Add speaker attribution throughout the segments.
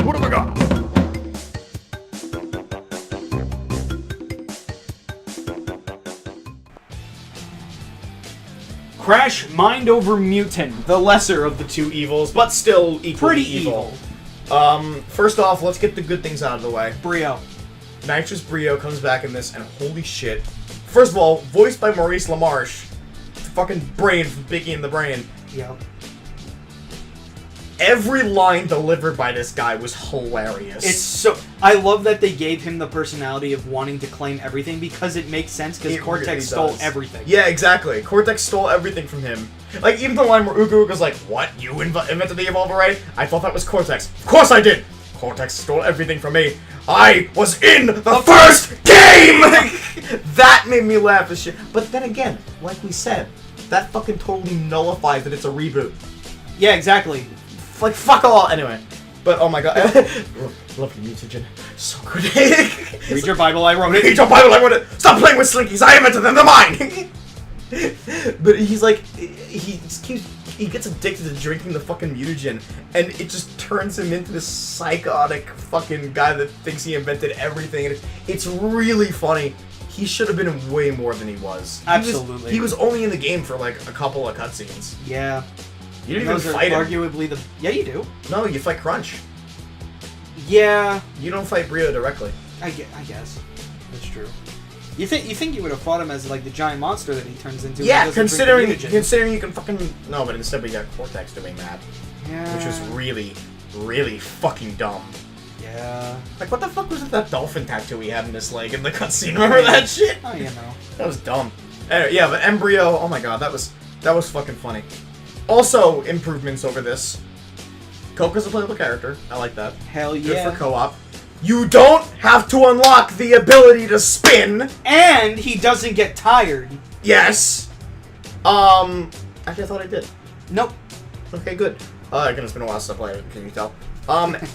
Speaker 1: What have I got?
Speaker 2: Crash Mind Over Mutant, the lesser of the two evils,
Speaker 1: But still equally
Speaker 2: pretty evil.
Speaker 1: First off, let's get the good things out of the way.
Speaker 2: Brio.
Speaker 1: Nitrous Brio comes back in this, and holy shit. First of all, voiced by Maurice LaMarche. The fucking brain from Biggie and the Brain.
Speaker 2: Yep.
Speaker 1: Every line delivered by this guy was hilarious.
Speaker 2: It's so... I love that they gave him the personality of wanting to claim everything because it makes sense because Cortex
Speaker 1: really
Speaker 2: stole
Speaker 1: does.
Speaker 2: everything.
Speaker 1: Yeah, exactly. Cortex stole everything from him. Like, even the line where Uga Uga's like, what? You invented the Evolve Array? I thought that was Cortex. Of course I did! Cortex stole everything from me. I was in the first game! That made me laugh as shit. But then again, like we said, that fucking totally nullifies that it's a reboot.
Speaker 2: Yeah, exactly.
Speaker 1: Like, fuck all. Anyway. But, oh my god. Love your mutagen. So good.
Speaker 2: Read your Bible, I wrote it.
Speaker 1: Read your Bible, I wrote it. Stop playing with slinkies. I invented them. They're mine. But he's like, he gets addicted to drinking the fucking mutagen, and it just turns him into this psychotic fucking guy that thinks he invented everything. And it's really funny. He should have been in way more than he was.
Speaker 2: Absolutely.
Speaker 1: He was only in the game for like a couple of cutscenes.
Speaker 2: Yeah.
Speaker 1: You didn't even fight him.
Speaker 2: Arguably the... Yeah, you do.
Speaker 1: No, you fight Crunch.
Speaker 2: Yeah.
Speaker 1: You don't fight Brio directly.
Speaker 2: I guess. That's true. You think you would have fought him as like the giant monster that he turns into?
Speaker 1: Yeah, considering you can fucking... No, but instead we got Cortex doing that.
Speaker 2: Yeah.
Speaker 1: Which was really, really fucking dumb.
Speaker 2: Yeah.
Speaker 1: Like, what the fuck was that dolphin tattoo he had in his leg in the cutscene? Remember that shit?
Speaker 2: Oh, you know.
Speaker 1: That was dumb. Anyway, yeah, but Embryo, oh my god, that was fucking funny. Also, improvements over this. Coco's a playable character. I like that.
Speaker 2: Hell yeah.
Speaker 1: Good for co-op. You don't have to unlock the ability to spin.
Speaker 2: And he doesn't get tired.
Speaker 1: Yes. Actually, I thought I did.
Speaker 2: Nope.
Speaker 1: Okay, good. Again, it's been a while since I played it. Can you tell?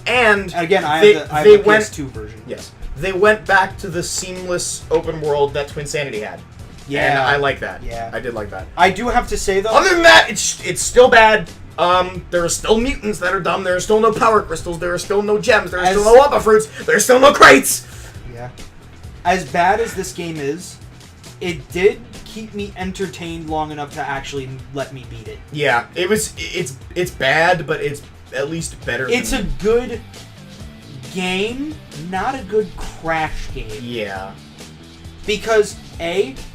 Speaker 1: And
Speaker 2: again, I have the PS2 version.
Speaker 1: Yes, they went back to the seamless open world that Twinsanity had.
Speaker 2: Yeah,
Speaker 1: and I like that.
Speaker 2: Yeah,
Speaker 1: I did like that.
Speaker 2: I do have to say though.
Speaker 1: Other than that, it's still bad. There are still mutants that are dumb. There are still no power crystals. There are still no gems. There are still no Wumpa fruits. There are still no crates.
Speaker 2: Yeah. As bad as this game is, it did keep me entertained long enough to actually let me beat it.
Speaker 1: Yeah, it's bad, but it's at least better.
Speaker 2: It's a good game, not a good Crash game.
Speaker 1: Yeah.
Speaker 2: Because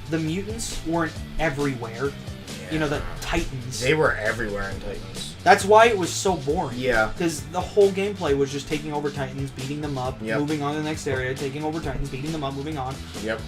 Speaker 2: the mutants weren't everywhere. Yeah. You know, the Titans.
Speaker 1: They were everywhere in Titans.
Speaker 2: That's why it was so boring.
Speaker 1: Yeah.
Speaker 2: Because the whole gameplay was just taking over Titans, beating them up, moving on to the next area, taking over Titans, beating them up, moving on.
Speaker 1: Yep.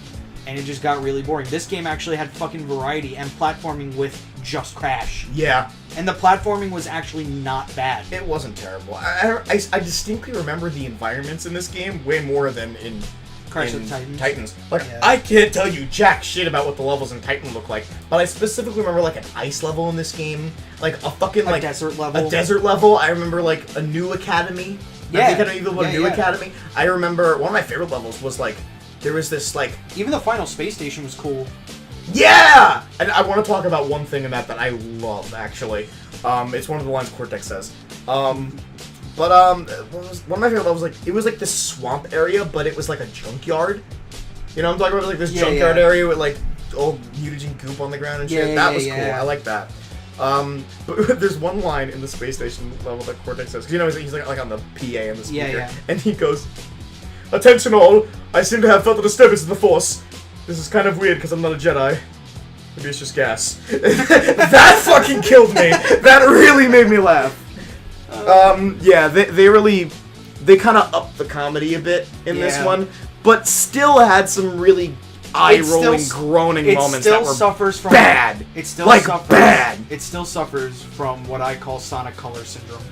Speaker 1: And
Speaker 2: it just got really boring. This game actually had fucking variety and platforming with just Crash.
Speaker 1: Yeah. And
Speaker 2: the platforming was actually not bad.
Speaker 1: It wasn't terrible. I distinctly remember the environments in this game way more than in
Speaker 2: Crash of
Speaker 1: Titans. Like, yeah. I can't tell you jack shit about what the levels in Titan look like, but I specifically remember, like, an ice level in this game, like, a fucking, like...
Speaker 2: A desert level.
Speaker 1: A desert level. I remember, like, a new academy.
Speaker 2: Yeah.
Speaker 1: A new academy. I remember, one of my favorite levels was, like, there was this, like...
Speaker 2: Even the final space station was cool.
Speaker 1: Yeah! And I want to talk about one thing in that I love, actually. It's one of the lines Cortex says. But, one of my favorite levels, like, it was like this swamp area, but it was like a junkyard. You know what I'm talking about? Like this junkyard area with, like, old mutagen goop on the ground and shit. That was cool. I like that. But there's one line in the space station level that Cortex says, because, you know, he's like on the PA and the speaker. And he goes, "Attention all, I seem to have felt a disturbance in the Force. This is kind of weird because I'm not a Jedi. Maybe it's just gas." That fucking killed me. That really made me laugh. Yeah, they kind of upped the comedy a bit in this one, but still had some really eye-rolling, groaning moments that were bad.
Speaker 2: It still
Speaker 1: suffers. Bad.
Speaker 2: It still suffers from what I call Sonic Color Syndrome.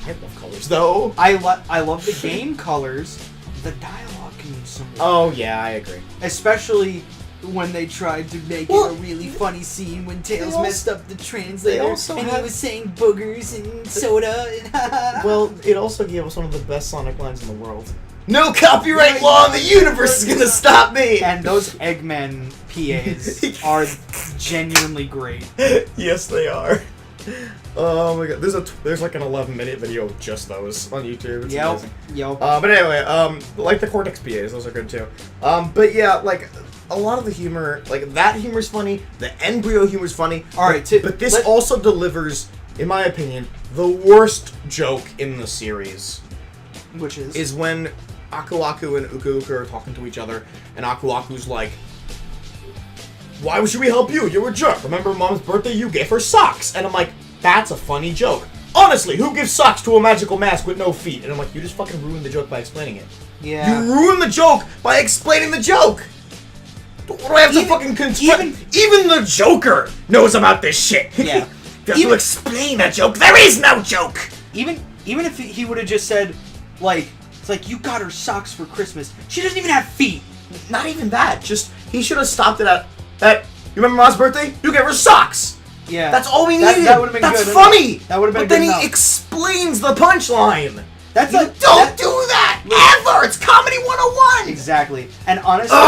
Speaker 1: I love colors, though.
Speaker 2: I love the game colors. The dialogue can use some.
Speaker 1: Oh yeah, I agree.
Speaker 2: Especially when they tried to make it a really funny scene when Tails messed up the translator and he was saying boogers and soda and
Speaker 1: well, it also gave us one of the best Sonic lines in the world. "No copyright law in the universe is gonna stop me!"
Speaker 2: And those Eggman PAs are genuinely great.
Speaker 1: Yes, they are. Oh my god, there's like an 11-minute video of just those on YouTube. It's amazing.
Speaker 2: Yep.
Speaker 1: But anyway, like the Cortex PAs, those are good too. But yeah, like a lot of the humor, like that humor's funny. The Embryo humor's funny.
Speaker 2: All right,
Speaker 1: but this also delivers, in my opinion, the worst joke in the series.
Speaker 2: Which is
Speaker 1: when Aku Aku and Uka Uka are talking to each other, and Aku Aku's like, "Why should we help you? You're a jerk. Remember Mom's birthday? You gave her socks." And I'm like, that's a funny joke. Honestly, who gives socks to a magical mask with no feet? And I'm like, you just fucking ruined the joke by explaining it.
Speaker 2: Yeah.
Speaker 1: You ruined the joke by explaining the joke. What do I have to fucking even the Joker knows about this shit.
Speaker 2: Yeah.
Speaker 1: You have to explain a joke. There is no joke.
Speaker 2: Even if he would have just said, like, it's like, you got her socks for Christmas. She doesn't even have feet.
Speaker 1: Not even that. Just, he should have stopped it at, you remember Mom's birthday? You gave her socks.
Speaker 2: Yeah.
Speaker 1: That's all we needed.
Speaker 2: That would have been
Speaker 1: That's
Speaker 2: good.
Speaker 1: That's funny.
Speaker 2: That would have been
Speaker 1: But then
Speaker 2: enough.
Speaker 1: he explains the punchline.
Speaker 2: That's
Speaker 1: you
Speaker 2: like,
Speaker 1: don't do that ever. It's comedy 101.
Speaker 2: Exactly. And honestly,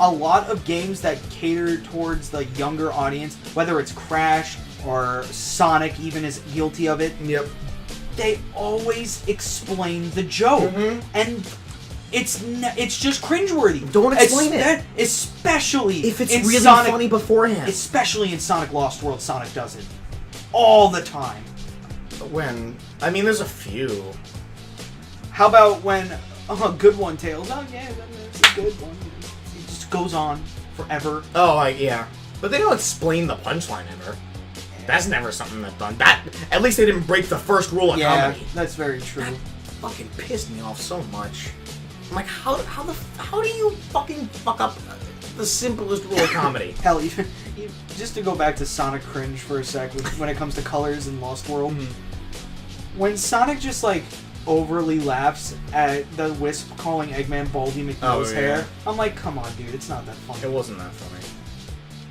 Speaker 2: a lot of games that cater towards the younger audience, whether it's Crash or Sonic, even is guilty of it.
Speaker 1: Yep.
Speaker 2: They always explain the joke, and it's just cringeworthy.
Speaker 1: Don't explain it,
Speaker 2: especially
Speaker 1: if it's
Speaker 2: in
Speaker 1: really
Speaker 2: Sonic,
Speaker 1: funny beforehand.
Speaker 2: Especially in Sonic Lost World, Sonic does it all the time.
Speaker 1: When there's a few.
Speaker 2: How about when good one, Tails? Oh yeah, that's a good one. It just goes on forever.
Speaker 1: Oh, yeah. But they don't explain the punchline ever. That's never something that's done. At least they didn't break the first rule of comedy.
Speaker 2: Yeah, that's very true.
Speaker 1: That fucking pissed me off so much. I'm like, how do you fucking fuck up the simplest rule of comedy?
Speaker 2: Hell, even just to go back to Sonic cringe for a sec, when it comes to colors in Lost World, when Sonic just like overly laughs at the Wisp calling Eggman Baldy McNeil's hair, I'm like, come on, dude, it's not that funny.
Speaker 1: It wasn't that funny.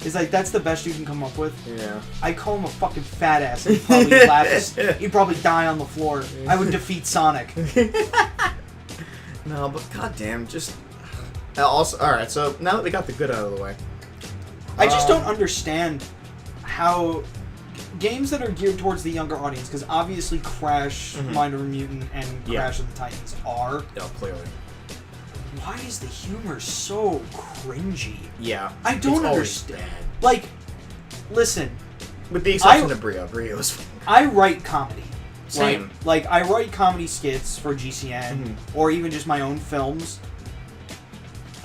Speaker 2: It's like, that's the best you can come up with?
Speaker 1: Yeah.
Speaker 2: I call him a fucking fat ass and he'd probably laugh. He'd probably die on the floor. I would defeat Sonic.
Speaker 1: No, but goddamn, just... Also, alright, so now that we got the good out of the way...
Speaker 2: I just don't understand how... Games that are geared towards the younger audience, because obviously Crash, Mind Over Mutant, and Crash of the Titans are...
Speaker 1: Oh, clearly.
Speaker 2: Why is the humor so cringy?
Speaker 1: Yeah.
Speaker 2: I don't understand.
Speaker 1: Bad.
Speaker 2: Like, listen.
Speaker 1: With the exception of Brio. Brio's fun.
Speaker 2: I write comedy.
Speaker 1: Same.
Speaker 2: Right? Like, I write comedy skits for GCN, or even just my own films.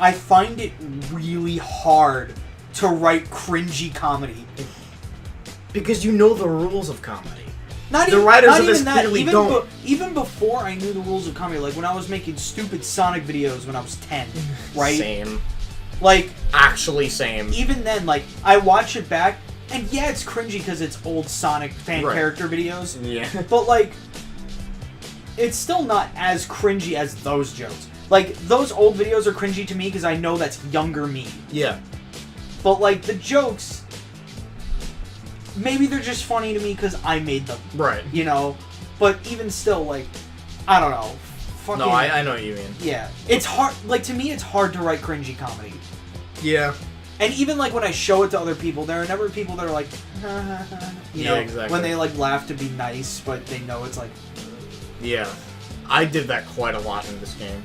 Speaker 2: I find it really hard to write cringy comedy.
Speaker 1: Because you know the rules of comedy.
Speaker 2: The
Speaker 1: writers of this clearly don't.
Speaker 2: Even before I knew the rules of comedy, like when I was making stupid Sonic videos when I was 10, right?
Speaker 1: Same.
Speaker 2: Like...
Speaker 1: Actually same.
Speaker 2: Even then, like, I watch it back, and yeah, it's cringy because it's old Sonic fan character videos.
Speaker 1: Yeah.
Speaker 2: But, like, it's still not as cringy as those jokes. Like, those old videos are cringy to me because I know that's younger me.
Speaker 1: Yeah.
Speaker 2: But, like, the jokes... Maybe they're just funny to me because I made them.
Speaker 1: Right.
Speaker 2: You know? But even still, like, I don't know. Fucking,
Speaker 1: no, I know what you mean.
Speaker 2: Yeah. It's hard, like, to me, it's hard to write cringy comedy.
Speaker 1: Yeah.
Speaker 2: And even, like, when I show it to other people, there are never people that are like, you know,
Speaker 1: exactly.
Speaker 2: when they, like, laugh to be nice, but they know it's like...
Speaker 1: Yeah. I did that quite a lot in this game.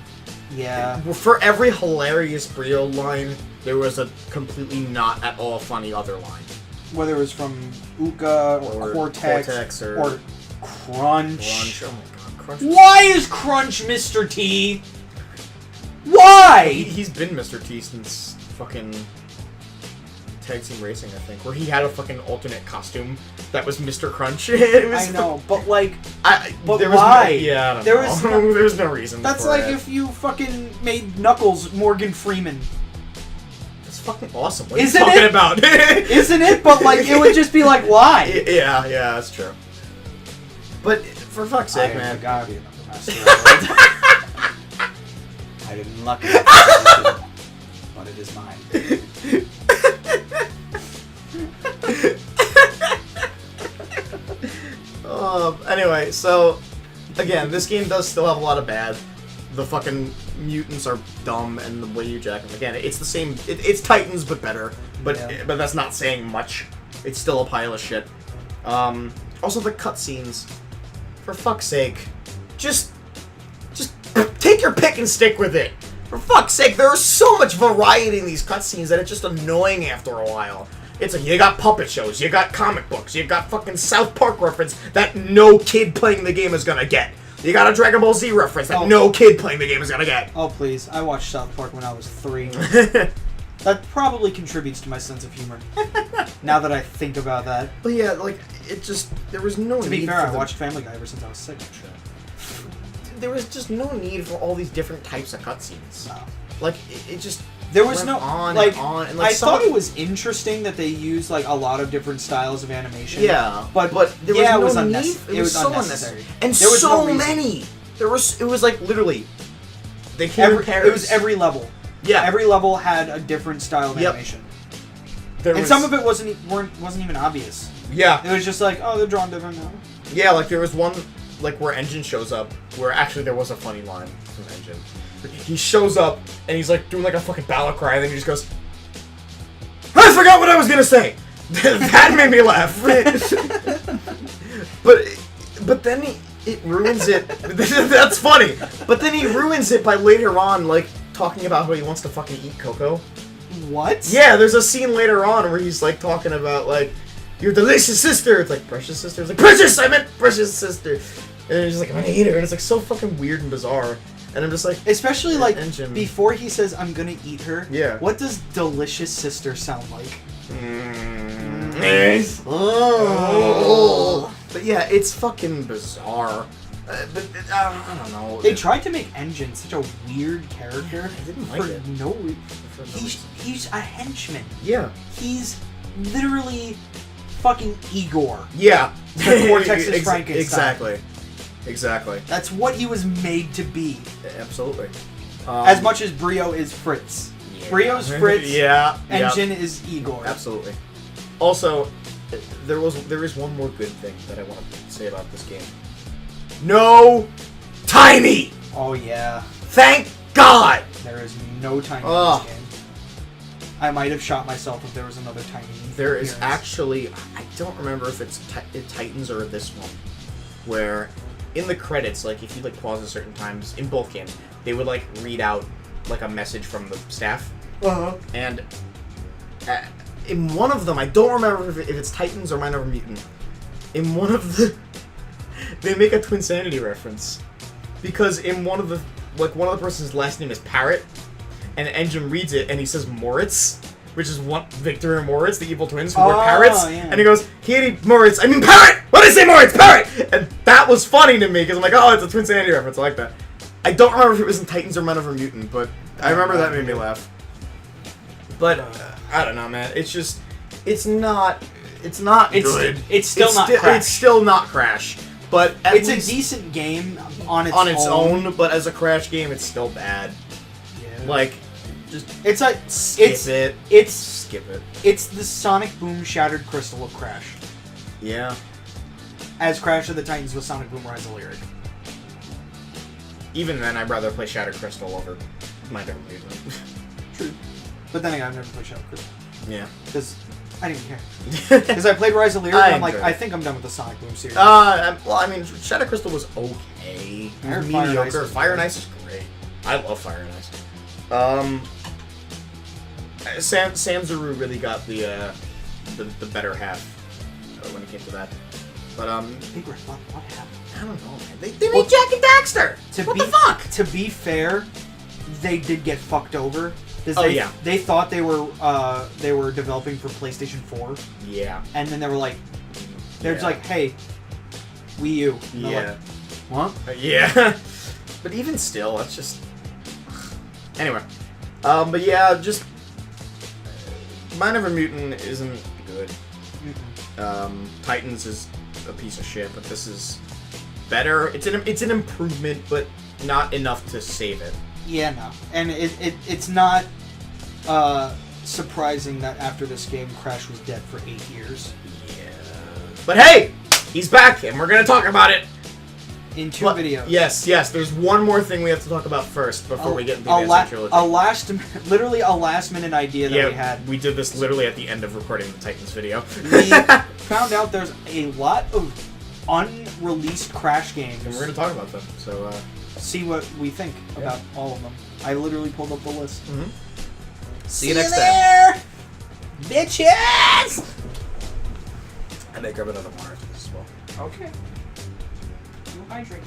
Speaker 2: Yeah.
Speaker 1: For every hilarious Brio line, there was a completely not at all funny other line.
Speaker 2: Whether it was from Uka or Cortex or Crunch.
Speaker 1: Oh my god, Crunch.
Speaker 2: Why is Crunch Mr. T? Why?
Speaker 1: He's been Mr. T since fucking Tag Team Racing, I think, where he had a fucking alternate costume that was Mr. Crunch. I
Speaker 2: know, but like,
Speaker 1: but
Speaker 2: there why?
Speaker 1: I don't know. There's no reason.
Speaker 2: That's like if you fucking made Knuckles Morgan Freeman.
Speaker 1: Fucking awesome. What are you talking about?
Speaker 2: Isn't it? But like, it would just be like, why?
Speaker 1: Yeah, that's true. But for fuck's sake, man.
Speaker 2: Guardian of the Master I didn't luck it, but it is mine.
Speaker 1: Anyway, so again, this game does still have a lot of bad. The fucking mutants are dumb, and the way you jack them. Again, it's the same. It's Titans, but better. But that's not saying much. It's still a pile of shit. Also, the cutscenes. For fuck's sake. Just take your pick and stick with it. For fuck's sake, there is so much variety in these cutscenes that it's just annoying after a while. It's like, you got puppet shows, you got comic books, you got fucking South Park reference that no kid playing the game is gonna get. You got a Dragon Ball Z reference that no kid playing the game is gonna get.
Speaker 2: Oh, please. I watched South Park when I was 3. That probably contributes to my sense of humor. Now that I think about that.
Speaker 1: But yeah, like, it just, there was no need.
Speaker 2: To be fair, I watched Family Guy ever since I was 6.
Speaker 1: There was just no need for all these different types of cutscenes.
Speaker 2: No.
Speaker 1: Like, it just...
Speaker 2: There was no...
Speaker 1: on
Speaker 2: like,
Speaker 1: and on. And, like,
Speaker 2: I thought it was interesting that they used, like, a lot of different styles of animation.
Speaker 1: Yeah.
Speaker 2: But
Speaker 1: there was no need. It was so unnecessary. And there was so many. It was like, literally... They
Speaker 2: it was every level.
Speaker 1: Yeah.
Speaker 2: Every level had a different style of animation. And some of it wasn't even obvious.
Speaker 1: Yeah.
Speaker 2: It was just like, oh, they're drawn different now.
Speaker 1: Yeah, like there was one, like where Engine shows up, where actually there was a funny line from Engine. He shows up and he's like doing like a fucking battle cry, and then he just goes, I forgot what I was gonna say. That made me laugh. but then it ruins it. That's funny. But then he ruins it by later on, like talking about how he wants to fucking eat Coco.
Speaker 2: What?
Speaker 1: Yeah, there's a scene later on where he's like talking about like, your delicious sister. It's like, precious sister. It's like, precious, I meant precious sister. And he's like, I'm gonna eat her. And it's like so fucking weird and bizarre. And I'm just like,
Speaker 2: especially like
Speaker 1: Engine.
Speaker 2: Before he says I'm gonna eat her.
Speaker 1: Yeah.
Speaker 2: What does delicious sister sound like?
Speaker 1: Oh. But yeah, it's fucking bizarre. But I don't know.
Speaker 2: They tried to make Engine such a weird character.
Speaker 1: I didn't like it.
Speaker 2: No reason. He's a henchman.
Speaker 1: Yeah.
Speaker 2: He's literally fucking Igor.
Speaker 1: Yeah.
Speaker 2: The Cortex's Frankenstein.
Speaker 1: Exactly.
Speaker 2: That's what he was made to be.
Speaker 1: Absolutely.
Speaker 2: As much as Brio is Fritz. Yeah. Brio's Fritz.
Speaker 1: Yeah.
Speaker 2: Engine is Igor.
Speaker 1: Absolutely. Also, there is one more good thing that I want to say about this game. No Tiny!
Speaker 2: Oh yeah.
Speaker 1: Thank God!
Speaker 2: There is no Tiny in this game. I might have shot myself if there was another Tiny.
Speaker 1: There is actually, I don't remember if it's Titans or this one, where in the credits, like if you like pause at certain times in both games, they would like read out like a message from the staff. And in one of them, I don't remember if it's Titans or Mind Over Mutant. In one of the, they make a Twinsanity reference because in one of the one of the person's last name is Parrot, and Engine reads it and he says Moritz, which is Victor and Moritz, the evil twins who were parrots. Yeah. And he goes, Moritz, I mean Parrot! What did I say, Moritz? Parrot! And that was funny to me because I'm like, oh, it's a Twinsanity reference. I like that. I don't remember if it was in Titans or Mind Over Mutant, but I remember that made me laugh. But I don't know, man. It's just, it's not good.
Speaker 2: It's still not Crash.
Speaker 1: It's still not Crash. But
Speaker 2: it's a decent game on its own.
Speaker 1: But as a Crash game, it's still bad. Yeah. Like, just skip it. It's the Sonic Boom Shattered Crystal of Crash. Yeah.
Speaker 2: As Crash of the Titans with Sonic Boom Rise of Lyric.
Speaker 1: Even then, I'd rather play Shattered Crystal over Mind Over Mutant.
Speaker 2: True. But then again, I've never played Shattered Crystal.
Speaker 1: Yeah.
Speaker 2: Because I didn't care. Because I played Rise of Lyric and I'm like, I think I'm done with the Sonic Boom series.
Speaker 1: Well, I mean, Shattered Crystal was okay. It was mediocre. Fire and Ice is great. I love Fire and Ice. Sanzaru really got the better half when it came to that. But
Speaker 2: what happened?
Speaker 1: I don't know, man. They made Jack and Daxter. What the fuck?
Speaker 2: To be fair, they did get fucked over. They thought they were developing for PlayStation 4.
Speaker 1: Yeah.
Speaker 2: And then they were like, just like, hey, Wii U.
Speaker 1: Yeah.
Speaker 2: Like,
Speaker 1: what? Yeah. But even still, that's just. Anyway. But yeah, just. Mind Over Mutant isn't good. Titans is a piece of shit, but this is better. It's an improvement, but not enough to save it.
Speaker 2: Yeah, no. And it's not surprising that after this game, Crash was dead for 8 years.
Speaker 1: Yeah. But hey! He's back, and we're gonna talk about it!
Speaker 2: in 2 videos.
Speaker 1: Yes. There's one more thing we have to talk about first before we get into the trilogy.
Speaker 2: Literally a last-minute idea that we had.
Speaker 1: We did this literally at the end of recording the Titans video.
Speaker 2: We found out there's a lot of unreleased Crash games.
Speaker 1: And we're going to talk about them, so...
Speaker 2: see what we think about all of them. I literally pulled up the list.
Speaker 1: See you next
Speaker 2: time. Bitches!
Speaker 1: I may grab another water for this as well.
Speaker 2: Okay. You hydrate.